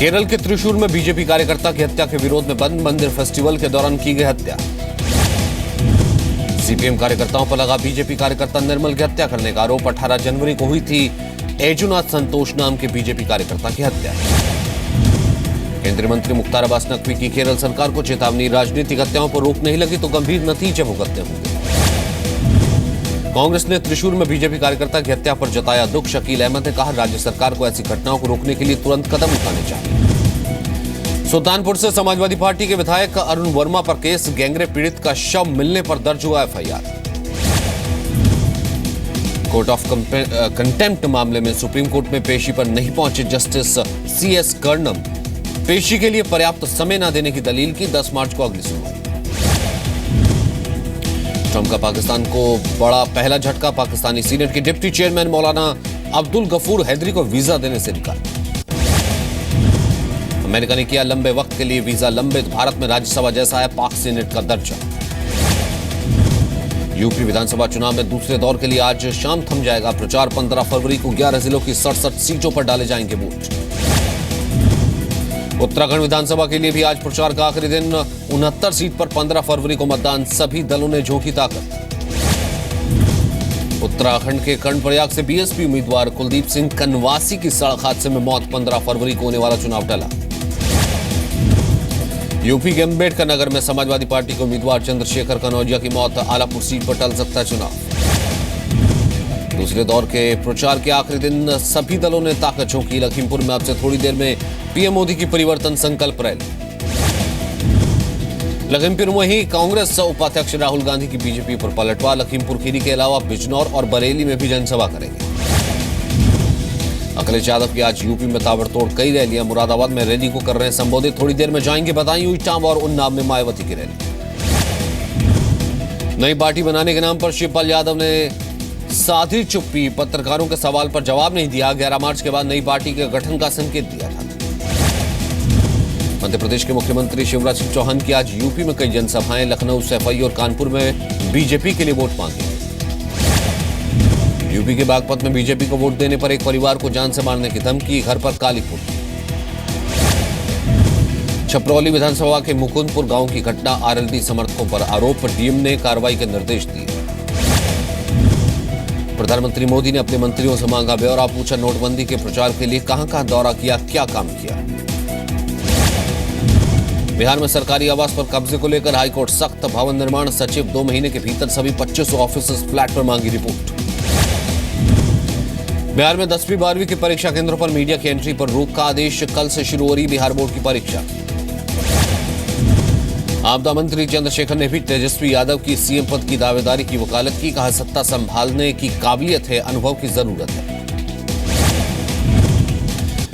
केरल के त्रिशूर में बीजेपी कार्यकर्ता की हत्या के विरोध में बंद मंदिर फेस्टिवल के दौरान की गई हत्या। सीपीएम कार्यकर्ताओं पर लगा बीजेपी कार्यकर्ता निर्मल की हत्या करने का आरोप। 18 जनवरी को हुई थी एजुनाथ संतोष नाम के बीजेपी कार्यकर्ता की हत्या। केंद्रीय मंत्री मुख्तार अब्बास नकवी की केरल सरकार को चेतावनी, राजनीतिक हत्याओं पर रोक नहीं लगी तो गंभीर नतीजे भुगतने होंगे। कांग्रेस ने त्रिशूर में बीजेपी कार्यकर्ता की हत्या पर जताया दुख। शकील अहमद ने कहा, राज्य सरकार को ऐसी घटनाओं को रोकने के लिए तुरंत कदम उठाने चाहिए। सुल्तानपुर से समाजवादी पार्टी के विधायक अरुण वर्मा पर केस, गैंगरेप पीड़ित का शव मिलने पर दर्ज हुआ एफआईआर। कोर्ट ऑफ कंटेम्प्ट मामले में सुप्रीम कोर्ट में पेशी पर नहीं पहुंचे जस्टिस सीएस कर्णम। पेशी के लिए पर्याप्त समय न देने की दलील की। 10 मार्च को अगली सुनवाई। ट्रंप का पाकिस्तान को बड़ा पहला झटका। पाकिस्तानी सीनेट के डिप्टी चेयरमैन मौलाना अब्दुल गफूर हैदरी को वीजा देने से इनकार। अमेरिका ने किया लंबे वक्त के लिए वीजा लंबित। भारत में राज्यसभा जैसा है पाक सीनेट का दर्जा। यूपी विधानसभा चुनाव में दूसरे दौर के लिए आज शाम थम जाएगा प्रचार। 15 फरवरी को 11 जिलों की 67 सीटों पर डाले जाएंगे वोट। उत्तराखंड विधानसभा के लिए भी आज प्रचार का आखिरी दिन। 69 सीट पर 15 फरवरी को मतदान। सभी दलों ने झोंकी ताकत। उत्तराखंड के कर्णप्रयाग से बीएसपी उम्मीदवार कुलदीप सिंह कनवासी की सड़क हादसे में मौत। 15 फरवरी को होने वाला चुनाव टला। यूपी के अम्बेडकर नगर में समाजवादी पार्टी के उम्मीदवार चंद्रशेखर कनौजिया की मौत। आलापुर सीट पर टल सकता है चुनाव। दूसरे दौर के प्रचार के आखिरी दिन सभी दलों ने ताकत झोंकी। लखीमपुर में अब से थोड़ी देर में पीएम मोदी की परिवर्तन संकल्प रैली। लखीमपुर में ही कांग्रेस उपाध्यक्ष राहुल गांधी की बीजेपी पर पलटवार। लखीमपुर खीरी के अलावा बिजनौर और बरेली में भी जनसभा करेंगे। अखिलेश यादव की आज यूपी में ताबड़तोड़ कई रैलियां। मुरादाबाद में रैली को कर रहे हैं संबोधित। थोड़ी देर में जाएंगे बदायूं, इटावा और उन्नाव में मायावती की रैली। नई पार्टी बनाने के नाम पर शिवपाल यादव ने साधी चुप्पी। पत्रकारों के सवाल पर जवाब नहीं दिया। 11 मार्च के बाद नई पार्टी के गठन का संकेत दिया था। मध्य प्रदेश के मुख्यमंत्री शिवराज सिंह चौहान की आज यूपी में कई जनसभाएं। लखनऊ, सैफई और कानपुर में बीजेपी के लिए वोट मांगे। यूपी के बागपत में बीजेपी को वोट देने पर एक परिवार को जान से मारने की धमकी। घर पर काली फूटी। छपरौली विधानसभा के मुकुंदपुर गांव की घटना। आरएलडी समर्थकों पर आरोप। डीएम ने कार्रवाई के निर्देश दिए। प्रधानमंत्री मोदी ने अपने मंत्रियों से मांगा ब्यौरा। पूछा, नोटबंदी के प्रचार के लिए कहां दौरा किया, क्या काम किया। बिहार में सरकारी आवास पर कब्जे को लेकर हाईकोर्ट सख्त। भवन निर्माण सचिव 2 महीने के भीतर सभी 2500 ऑफिस फ्लैट पर मांगी रिपोर्ट। बिहार में 10वीं 12वीं की परीक्षा केंद्रों पर मीडिया की एंट्री पर रोक का आदेश। कल से शुरू हो रही बिहार बोर्ड की परीक्षा। आपदा मंत्री चंद्रशेखर ने भी तेजस्वी यादव की सीएम पद की दावेदारी की वकालत की। कहा, सत्ता संभालने की काबिलियत है, अनुभव की जरूरत है।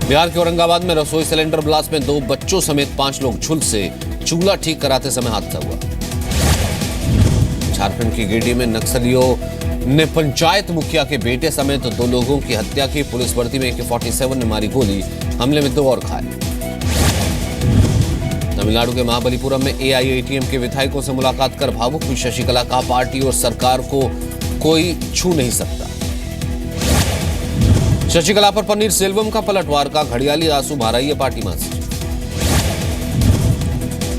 बिहार के औरंगाबाद में रसोई सिलेंडर ब्लास्ट में 2 बच्चों समेत 5 लोग झुलसे। चूल्हा ठीक कराते समय हादसा हुआ। झारखंड की गिरिडीह में नक्सलियों ने पंचायत मुखिया के बेटे समेत 2 लोगों की हत्या की। पुलिस वर्दी में AK-47 ने मारी गोली। हमले में 2 और घायल। तमिलनाडु के महाबलीपुरम में AIATM के विधायकों से मुलाकात कर भावुक हुई शशिकला। का पार्टी और सरकार को कोई छू नहीं सकता। शशिकला पर पनीर सेल्वम का पलटवार। का घड़ियाली आंसू बहा रही है पार्टी महासचिव।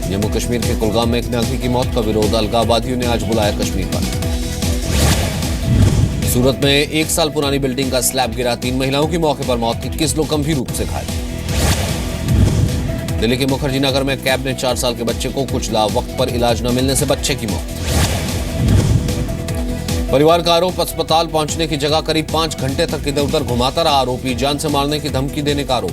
जम्मू कश्मीर के कुलगाम में एक नागरिक की मौत का विरोध। अलगाववादियों ने आज बुलाया कश्मीर बंद। सूरत में 1 साल पुरानी बिल्डिंग का स्लैब गिरा। 3 महिलाओं की मौके पर मौत। 21 लोग गंभीर रूप से घायल। दिल्ली के मुखर्जी नगर में कैब ने 4 साल के बच्चे को कुचला। वक्त पर इलाज न मिलने से बच्चे की मौत। परिवार का आरोप, अस्पताल पहुंचने की जगह करीब 5 घंटे तक इधर उधर घुमाता रहा आरोपी। जान से मारने की धमकी देने का आरोप।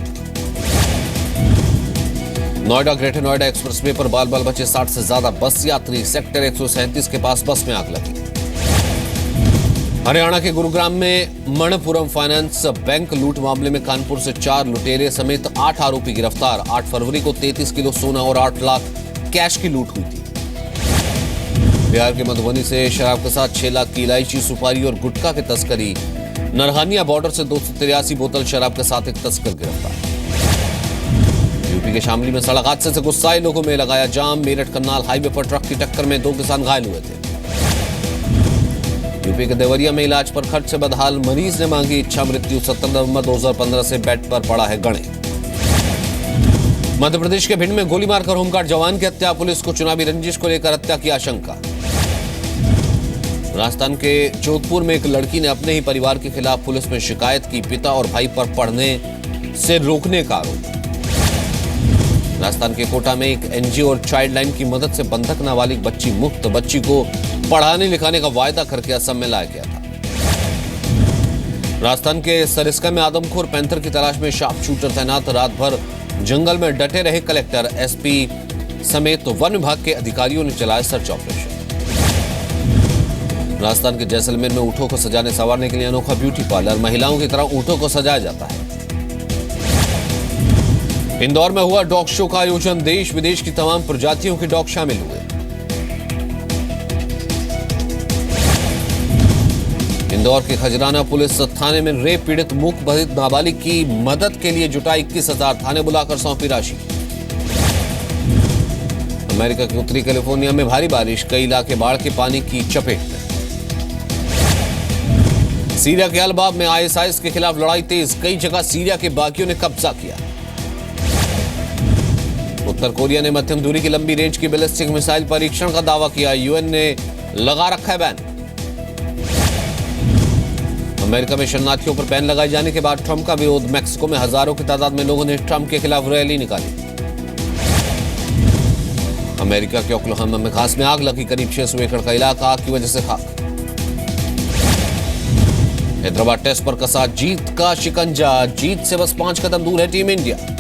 नोएडा ग्रेटर नोएडा एक्सप्रेसवे पर बाल बाल बचे 60 से ज्यादा बस यात्री। सेक्टर 137 के पास बस में आग लगी। हरियाणा के गुरुग्राम में मणिपुरम फाइनेंस बैंक लूट मामले में कानपुर से 4 लुटेरे समेत 8 आरोपी गिरफ्तार। 8 फरवरी को 33 किलो सोना और 8 लाख कैश की लूट हुई थी। बिहार के मधुबनी से शराब के साथ 6 लाख की इलायची, सुपारी और गुटखा की तस्करी। नरहानिया बॉर्डर से 283 बोतल शराब के साथ एक तस्कर गिरफ्तार। यूपी के शामली में सड़क हादसे से गुस्साए लोगों में लगाया जाम। मेरठ करनाल हाईवे पर ट्रक की टक्कर में 2 किसान घायल हुए थे। यूपी के देवरिया में इलाज पर खर्च से बदहाल मरीज ने मांगी इच्छा मृत्यु। 17 नवंबर 2015 से बेड पर पड़ा है गणे। मध्य प्रदेश के भिंड में गोली मारकर होमगार्ड जवान की हत्या, पुलिस को चुनावी रंजिश को लेकर हत्या की आशंका। राजस्थान के जोधपुर में एक लड़की ने अपने ही परिवार के खिलाफ पुलिस में शिकायत की, पिता और भाई पर पढ़ने से रोकने का आरोप। राजस्थान के कोटा में एक एनजीओ और चाइल्ड लाइन की मदद से बंधक नाबालिग बच्ची मुक्त बच्ची को पढ़ाने लिखाने का वायदा करके असम में लाया गया था। राजस्थान के सरिस्का में आदमखोर पैंथर की तलाश में शार्प शूटर तैनात, रात भर जंगल में डटे रहे कलेक्टर, एसपी समेत वन विभाग के अधिकारियों ने चलाया सर्च ऑपरेशन। राजस्थान के जैसलमेर में ऊंटों को सजाने संवारने के लिए अनोखा ब्यूटी पार्लर, महिलाओं की तरह ऊंटों को सजाया जाता है। इंदौर में हुआ डॉग शो का आयोजन, देश विदेश की तमाम प्रजातियों के डॉग शामिल हुए। इंदौर के खजराना पुलिस थाने में रेप पीड़ित मूक बधिर नाबालिग की मदद के लिए जुटा 21,000, थाने बुलाकर सौंपी राशि। अमेरिका के उत्तरी कैलिफोर्निया में भारी बारिश, कई इलाके बाढ़ के पानी की चपेट में। सीरिया के अलबाब में आईएसआईएस के खिलाफ लड़ाई तेज, कई जगह सीरिया के बागियों ने कब्जा किया। उत्तर कोरिया ने मध्यम दूरी की लंबी रेंज की बैलिस्टिक मिसाइल परीक्षण का दावा किया, यूएन ने लगा रखा है बैन। अमेरिका में शरणार्थियों पर बैन लगाए जाने के बाद ट्रंप का विरोध, मैक्सिको में हजारों की तादाद में लोगों ने ट्रंप के खिलाफ रैली निकाली। अमेरिका के ओक्लाहोमा में घास में आग लगी, करीब 600 एकड़ का इलाका आग की वजह से खाक। हैदराबाद टेस्ट पर कसा जीत का शिकंजा, जीत से बस 5 कदम दूर है टीम इंडिया।